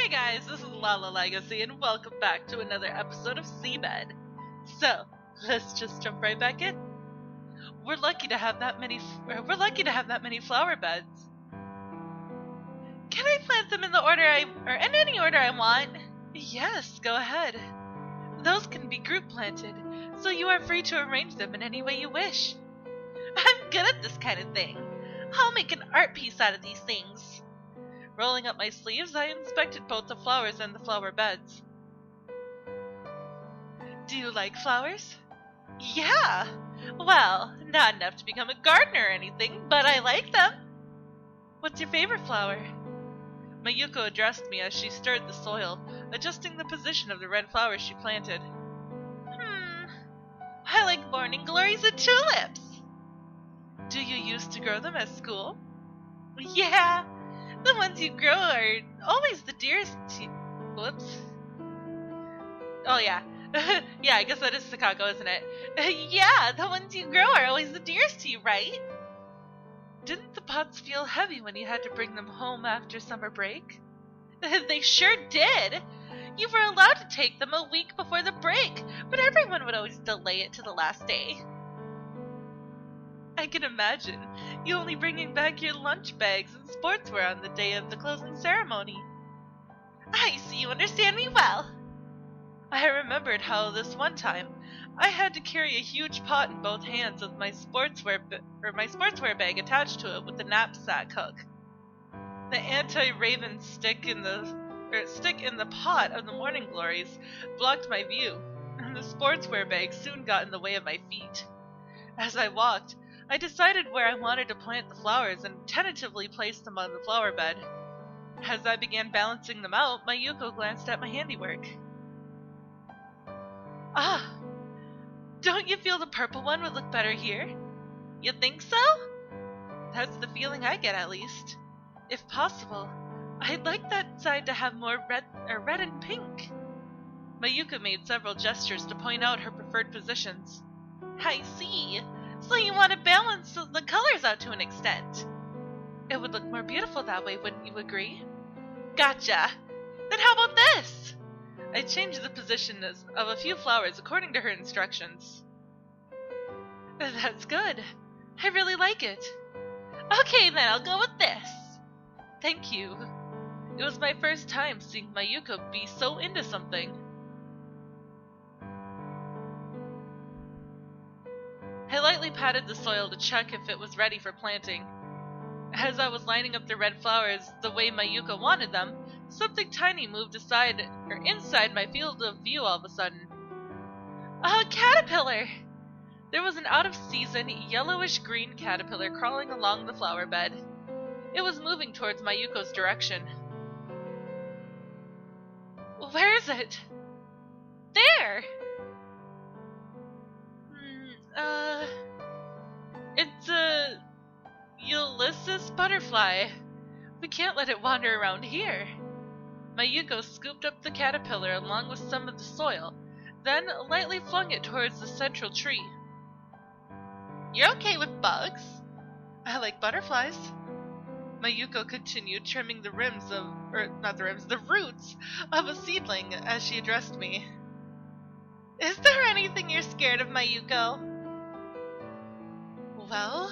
Hey guys, this is Lala Legacy and welcome back to another episode of SeaBed. So, let's just jump right back in. We're lucky to have that many flower beds. Can I plant them in the order in any order I want? Yes, go ahead. Those can be group planted, so you are free to arrange them in any way you wish. I'm good at this kind of thing. I'll make an art piece out of these things. Rolling up my sleeves, I inspected both the flowers and the flower beds. Do you like flowers? Yeah! Well, not enough to become a gardener or anything, but I like them. What's your favorite flower? Mayuko addressed me as she stirred the soil, adjusting the position of the red flowers she planted. I like morning glories and tulips. Do you used to grow them at school? Yeah. The ones you grow are always the dearest to you. Whoops. Oh, yeah. Yeah, I guess that is Takako, isn't it? Yeah, the ones you grow are always the dearest to you, right? Didn't the pots feel heavy when you had to bring them home after summer break? They sure did. You were allowed to take them a week before the break, but everyone would always delay it to the last day. I can imagine you only bringing back your lunch bags and sportswear on the day of the closing ceremony. I see you understand me well. I remembered how this one time I had to carry a huge pot in both hands with my sportswear bag attached to it with the knapsack hook. The anti-raven stick in the pot of the morning glories blocked my view, and the sportswear bag soon got in the way of my feet. As I walked, I decided where I wanted to plant the flowers and tentatively placed them on the flower bed. As I began balancing them out, Mayuko glanced at my handiwork. Ah! Don't you feel the purple one would look better here? You think so? That's the feeling I get, at least. If possible, I'd like that side to have more red and pink. Mayuko made several gestures to point out her preferred positions. I see. So you want to balance the colors out to an extent. It would look more beautiful that way, wouldn't you agree? Gotcha! Then how about this? I changed the position of a few flowers according to her instructions. That's good. I really like it. Okay then, I'll go with this. Thank you. It was my first time seeing Mayuko be so into something. I lightly patted the soil to check if it was ready for planting. As I was lining up the red flowers the way Mayuko wanted them, something tiny moved inside my field of view all of a sudden. A caterpillar! There was an out-of-season, yellowish-green caterpillar crawling along the flower bed. It was moving towards Mayuko's direction. Where is it? There! It's a Ulysses butterfly. We can't let it wander around here. Mayuko scooped up the caterpillar along with some of the soil, then lightly flung it towards the central tree. You're okay with bugs? I like butterflies. Mayuko continued trimming the roots of a seedling as she addressed me. Is there anything you're scared of, Mayuko? Well,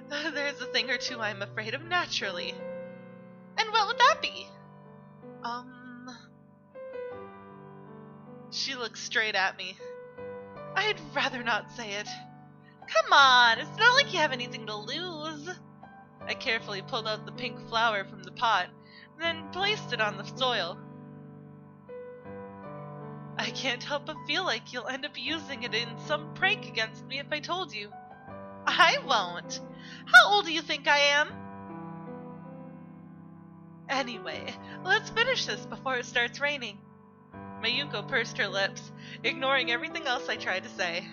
there's a thing or two I'm afraid of naturally. And what would that be? She looked straight at me. I'd rather not say it. Come on, it's not like you have anything to lose. I carefully pulled out the pink flower from the pot, then placed it on the soil. I can't help but feel like you'll end up using it in some prank against me if I told you. I won't. How old do you think I am? Anyway, let's finish this before it starts raining. Mayuko pursed her lips, ignoring everything else I tried to say.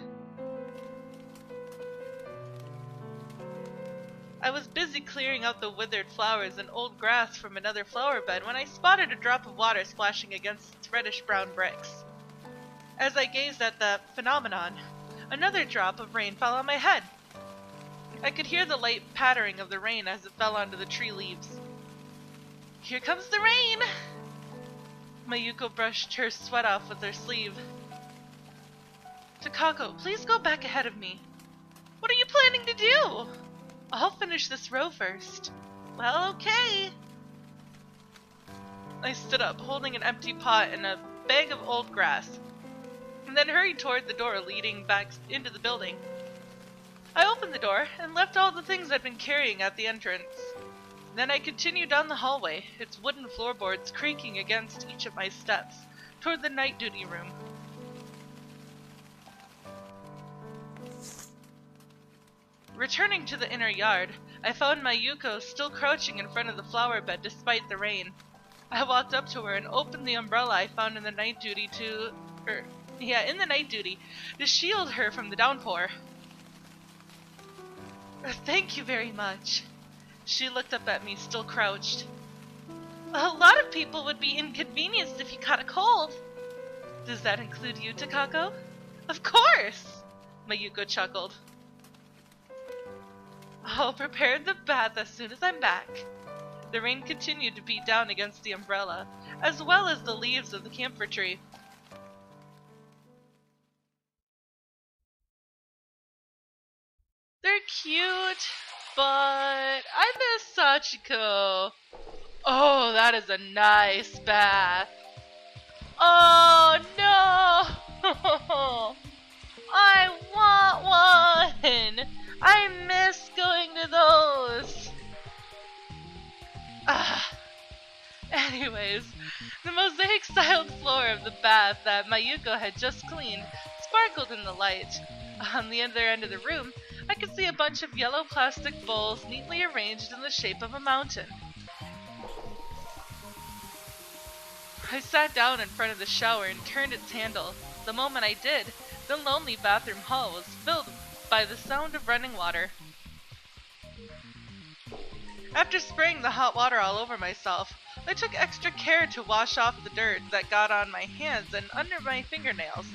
I was busy clearing out the withered flowers and old grass from another flower bed when I spotted a drop of water splashing against its reddish-brown bricks. As I gazed at the phenomenon, another drop of rain fell on my head. I could hear the light pattering of the rain as it fell onto the tree leaves. Here comes the rain! Mayuko brushed her sweat off with her sleeve. Takako, please go back ahead of me. What are you planning to do? I'll finish this row first. Well, okay. I stood up, holding an empty pot and a bag of old grass, and then hurried toward the door leading back into the building. I opened the door and left all the things I'd been carrying at the entrance. Then I continued down the hallway, its wooden floorboards creaking against each of my steps, toward the night duty room. Returning to the inner yard, I found Mayuko still crouching in front of the flower bed despite the rain. I walked up to her and opened the umbrella I found in the night duty to shield her from the downpour. Thank you very much. She looked up at me, still crouched. A lot of people would be inconvenienced if you caught a cold. Does that include you, Takako? Of course! Mayuko chuckled. I'll prepare the bath as soon as I'm back. The rain continued to beat down against the umbrella, as well as the leaves of the camphor tree. They're cute, but I miss Sachiko. Oh, that is a nice bath. Oh no! I want one! I miss going to those! Anyways, the mosaic-styled floor of the bath that Mayuko had just cleaned sparkled in the light. On the other end of the room, I could see a bunch of yellow plastic bowls neatly arranged in the shape of a mountain. I sat down in front of the shower and turned its handle. The moment I did, the lonely bathroom hall was filled by the sound of running water. After spraying the hot water all over myself, I took extra care to wash off the dirt that got on my hands and under my fingernails.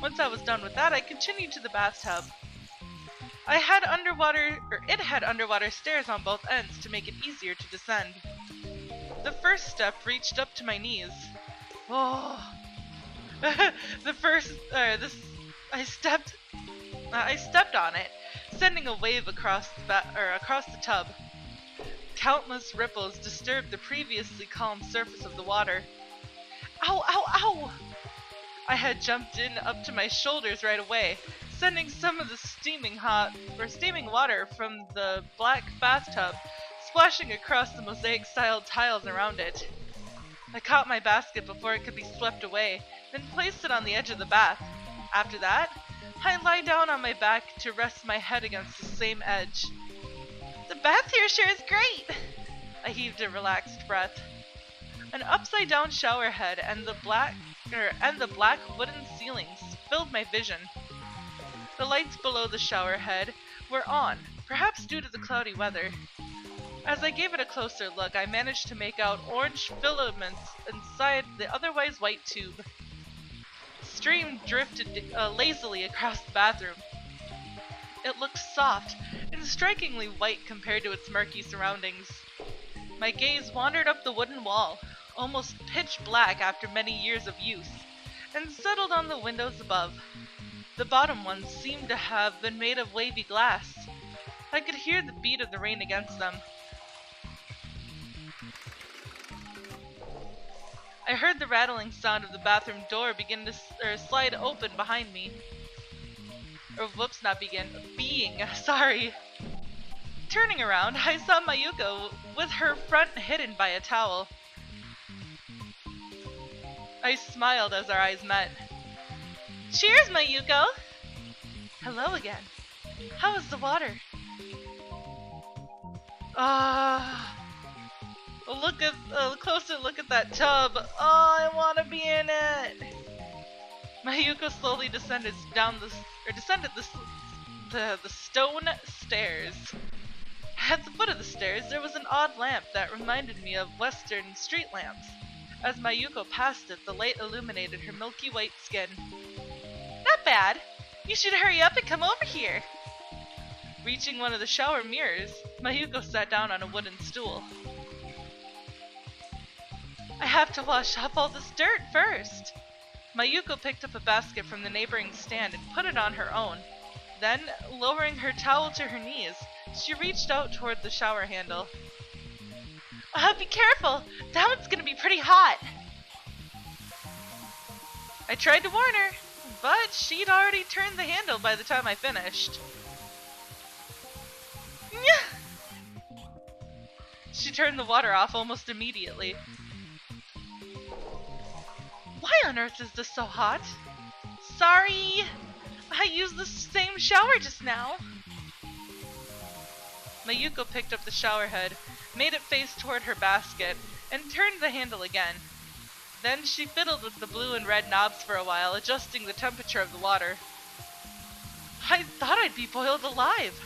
Once I was done with that, I continued to the bathtub. It had underwater stairs on both ends to make it easier to descend. The first step reached up to my knees. Oh. I stepped on it, sending a wave across the tub. Countless ripples disturbed the previously calm surface of the water. Ow, ow, ow! I had jumped in up to my shoulders right away, sending some of the steaming water from the black bathtub splashing across the mosaic-styled tiles around it. I caught my basket before it could be swept away, then placed it on the edge of the bath. After that, I lie down on my back to rest my head against the same edge. The bath here sure is great! I heaved a relaxed breath. An upside-down shower head and the black wooden ceilings filled my vision. The lights below the shower head were on, perhaps due to the cloudy weather. As I gave it a closer look, I managed to make out orange filaments inside the otherwise white tube. Stream drifted lazily across the bathroom. It looked soft and strikingly white compared to its murky surroundings. My gaze wandered up the wooden wall, almost pitch black after many years of use, and settled on the windows above. The bottom ones seemed to have been made of wavy glass. I could hear the beat of the rain against them. I heard the rattling sound of the bathroom door begin to slide open behind me. Sorry. Turning around, I saw Mayuko with her front hidden by a towel. I smiled as our eyes met. Cheers, Mayuko! Hello again. How is the water? A closer look at that tub. Oh, I want to be in it. Mayuko slowly descended the stone stairs. At the foot of the stairs, there was an odd lamp that reminded me of Western street lamps. As Mayuko passed it, the light illuminated her milky white skin. Not bad. You should hurry up and come over here. Reaching one of the shower mirrors, Mayuko sat down on a wooden stool. I have to wash off all this dirt first. Mayuko picked up a basket from the neighboring stand and put it on her own. Then, lowering her towel to her knees, she reached out toward the shower handle. Be careful! That one's gonna be pretty hot! I tried to warn her, but she'd already turned the handle by the time I finished. She turned the water off almost immediately. Why on earth is this so hot? Sorry! I used the same shower just now. Mayuko picked up the shower head, made it face toward her basket, and turned the handle again. Then she fiddled with the blue and red knobs for a while, adjusting the temperature of the water. I thought I'd be boiled alive.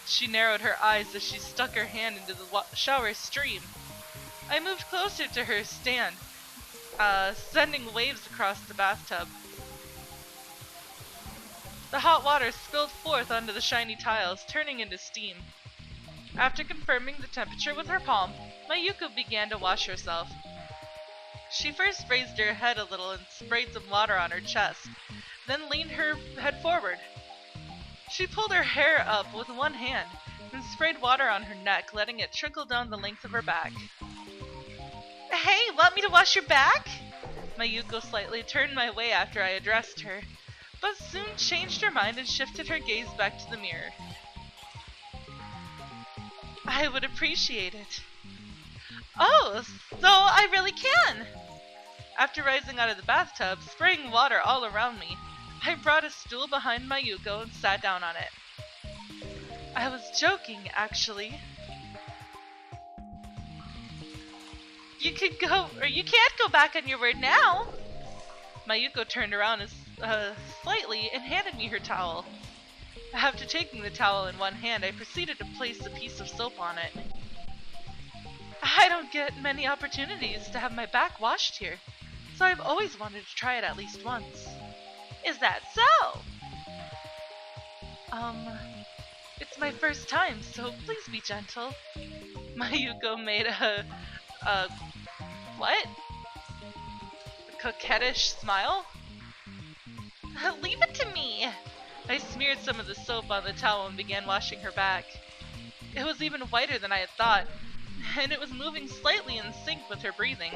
She narrowed her eyes as she stuck her hand into the shower stream. I moved closer to her stand, sending waves across the bathtub. The hot water spilled forth onto the shiny tiles, turning into steam. After confirming the temperature with her palm, Mayuko began to wash herself. She first raised her head a little and sprayed some water on her chest, then leaned her head forward. She pulled her hair up with one hand and sprayed water on her neck, letting it trickle down the length of her back. Hey, want me to wash your back? Mayuko slightly turned my way after I addressed her, but soon changed her mind and shifted her gaze back to the mirror. I would appreciate it. Oh, so I really can! After rising out of the bathtub, spraying water all around me, I brought a stool behind Mayuko and sat down on it. I was joking, actually. You can't go back on your word now! Mayuko turned around slightly and handed me her towel. After taking the towel in one hand, I proceeded to place a piece of soap on it. I don't get many opportunities to have my back washed here, so I've always wanted to try it at least once. Is that so? It's my first time, so please be gentle. Mayuko made a coquettish smile? Leave it to me! I smeared some of the soap on the towel and began washing her back. It was even whiter than I had thought, and it was moving slightly in sync with her breathing.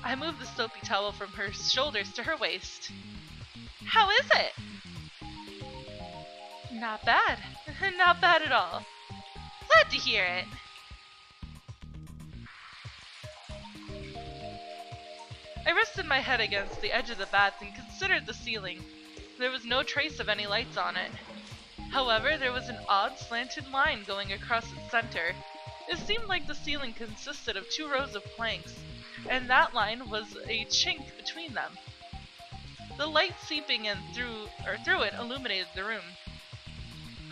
I moved the soapy towel from her shoulders to her waist. How is it? Not bad. Not bad at all. Glad to hear it. I rested my head against the edge of the bath and considered the ceiling. There was no trace of any lights on it. However, there was an odd slanted line going across its center. It seemed like the ceiling consisted of 2 rows of planks, and that line was a chink between them. The light seeping in through it illuminated the room.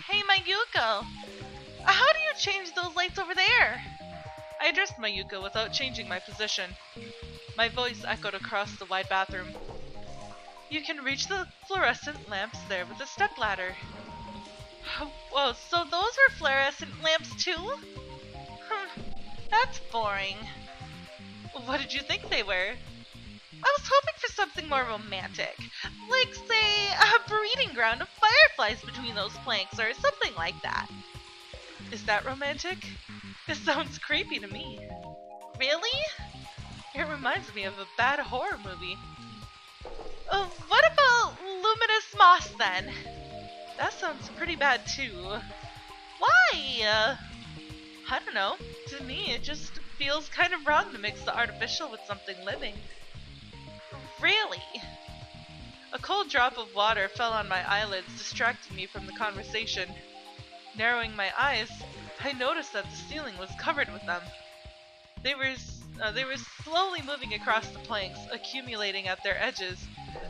Hey Mayuko! How do you change those lights over there? I addressed Mayuko without changing my position. My voice echoed across the wide bathroom. You can reach the fluorescent lamps there with a stepladder. Whoa, so those were fluorescent lamps too? That's boring. What did you think they were? I was hoping for something more romantic. Like, say, a breeding ground of fireflies between those planks or something like that. Is that romantic? It sounds creepy to me. Really? It reminds me of a bad horror movie. What about luminous moss then? That sounds pretty bad too. Why? I don't know. To me, it just feels kind of wrong to mix the artificial with something living. Really? A cold drop of water fell on my eyelids, distracting me from the conversation. Narrowing my eyes, I noticed that the ceiling was covered with them. They were slowly moving across the planks, accumulating at their edges,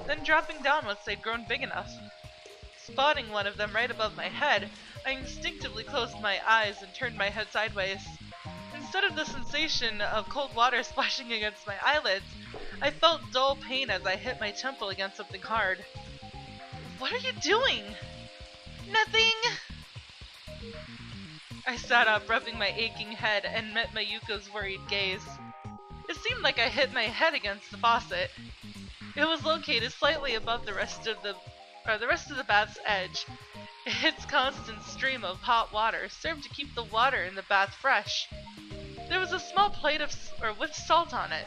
then dropping down once they'd grown big enough. Spotting one of them right above my head, I instinctively closed my eyes and turned my head sideways. Instead of the sensation of cold water splashing against my eyelids, I felt dull pain as I hit my temple against something hard. What are you doing? Nothing! I sat up, rubbing my aching head, and met Mayuko's worried gaze. It seemed like I hit my head against the faucet. It was located slightly above the rest of the bath's edge. Its constant stream of hot water served to keep the water in the bath fresh. There was a small plate with salt on it.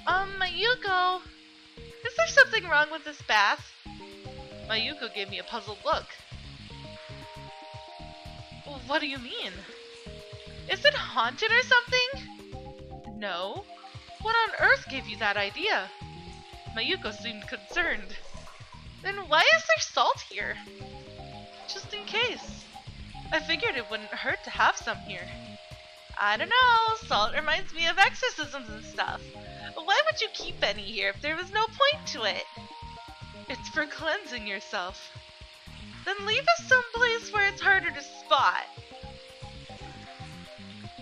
Mayuko, is there something wrong with this bath? Mayuko gave me a puzzled look. What do you mean? Is it haunted or something? No. What on earth gave you that idea? Mayuko seemed concerned. Then why is there salt here? Just in case. I figured it wouldn't hurt to have some here. I don't know, salt reminds me of exorcisms and stuff. Why would you keep any here if there was no point to it? It's for cleansing yourself. Then leave us someplace where it's harder to spot.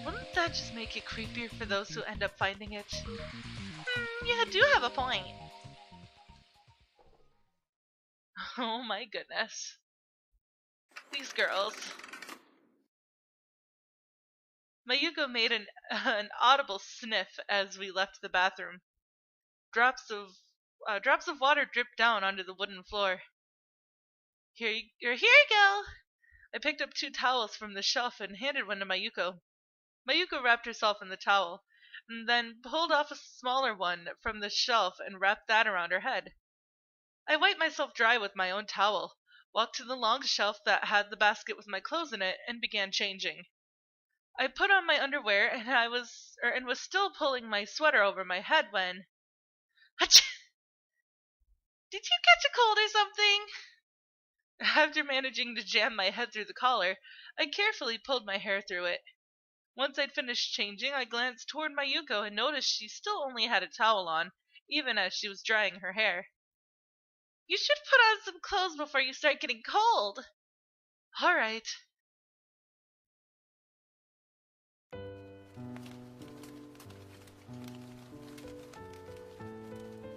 Wouldn't that just make it creepier for those who end up finding it? You do have a point. Oh my goodness. These girls. Mayuko made an audible sniff as we left the bathroom. Drops of water dripped down onto the wooden floor. Here you go! I picked up 2 towels from the shelf and handed one to Mayuko. Mayuko wrapped herself in the towel, and then pulled off a smaller one from the shelf and wrapped that around her head. I wiped myself dry with my own towel, walked to the long shelf that had the basket with my clothes in it, and began changing. I put on my underwear and was still pulling my sweater over my head when... Achoo! Did you catch a cold or something? After managing to jam my head through the collar, I carefully pulled my hair through it. Once I'd finished changing, I glanced toward Mayuko and noticed she still only had a towel on, even as she was drying her hair. You should put on some clothes before you start getting cold. All right.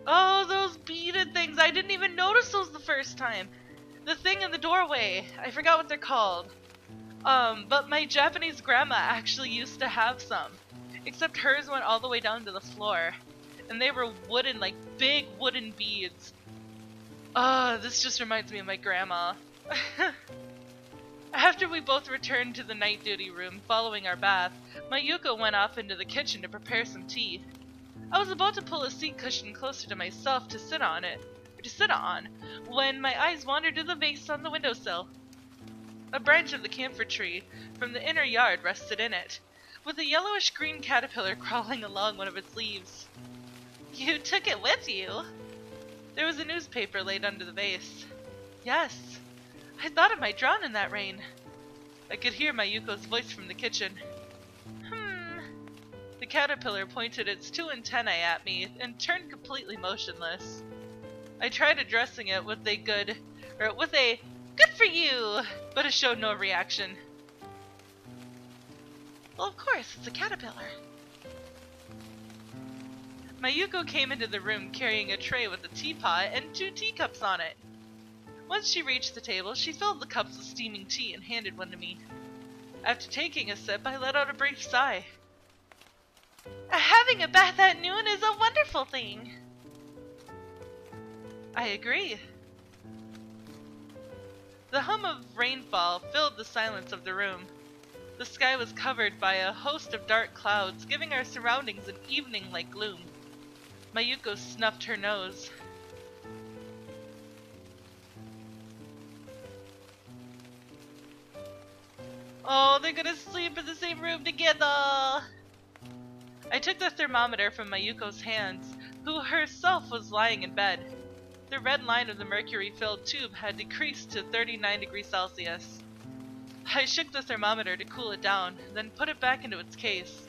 Oh, those beaded things. I didn't even notice those the first time. The thing in the doorway. I forgot what they're called. But my Japanese grandma actually used to have some. Except hers went all the way down to the floor. And they were wooden, like big wooden beads. This just reminds me of my grandma. After we both returned to the night duty room following our bath, Mayuko went off into the kitchen to prepare some tea. I was about to pull a seat cushion closer to myself to sit on, when my eyes wandered to the vase on the windowsill. A branch of the camphor tree from the inner yard rested in it, with a yellowish-green caterpillar crawling along one of its leaves. You took it with you? There was a newspaper laid under the vase. Yes, I thought it might drown in that rain. I could hear Mayuko's voice from the kitchen. The caterpillar pointed its 2 antennae at me and turned completely motionless. I tried addressing it with a good for you, but it showed no reaction. Well, of course, it's a caterpillar. Mayuko came into the room carrying a tray with a teapot and 2 teacups on it. Once she reached the table, she filled the cups with steaming tea and handed one to me. After taking a sip, I let out a brief sigh. Having a bath at noon is a wonderful thing. I agree. The hum of rainfall filled the silence of the room. The sky was covered by a host of dark clouds, giving our surroundings an evening-like gloom. Mayuko snuffed her nose. Oh, they're gonna sleep in the same room together! I took the thermometer from Mayuko's hands, who herself was lying in bed. The red line of the mercury-filled tube had decreased to 39 degrees Celsius. I shook the thermometer to cool it down, then put it back into its case.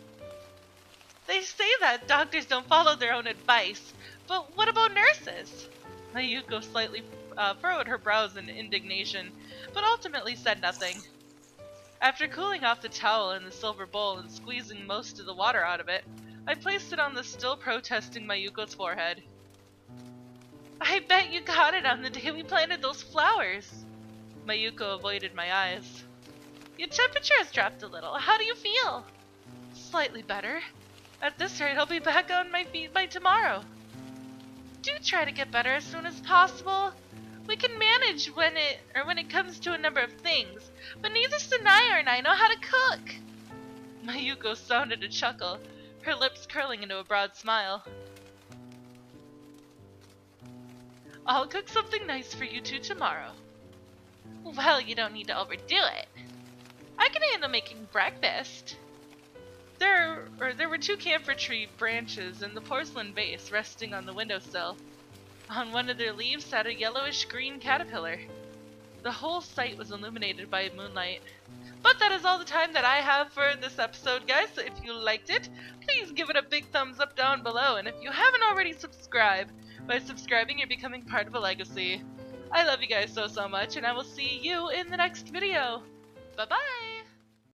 They say that doctors don't follow their own advice, but what about nurses? Mayuko slightly furrowed her brows in indignation, but ultimately said nothing. After cooling off the towel in the silver bowl and squeezing most of the water out of it, I placed it on the still protesting Mayuko's forehead. I bet you got it on the day we planted those flowers. Mayuko avoided my eyes. Your temperature has dropped a little. How do you feel? Slightly better. At this rate, I'll be back on my feet by tomorrow. Do try to get better as soon as possible. We can manage when it comes to a number of things, but neither Sanaya or I know how to cook. Mayuko sounded a chuckle, her lips curling into a broad smile. I'll cook something nice for you two tomorrow. Well, you don't need to overdo it. I can handle making breakfast. There were 2 camphor tree branches in the porcelain vase resting on the windowsill. On one of their leaves sat a yellowish-green caterpillar. The whole site was illuminated by moonlight. But that is all the time that I have for this episode, guys. So if you liked it, please give it a big thumbs up down below. And if you haven't already subscribed, by subscribing, you're becoming part of a legacy. I love you guys so much, and I will see you in the next video. Bye-bye!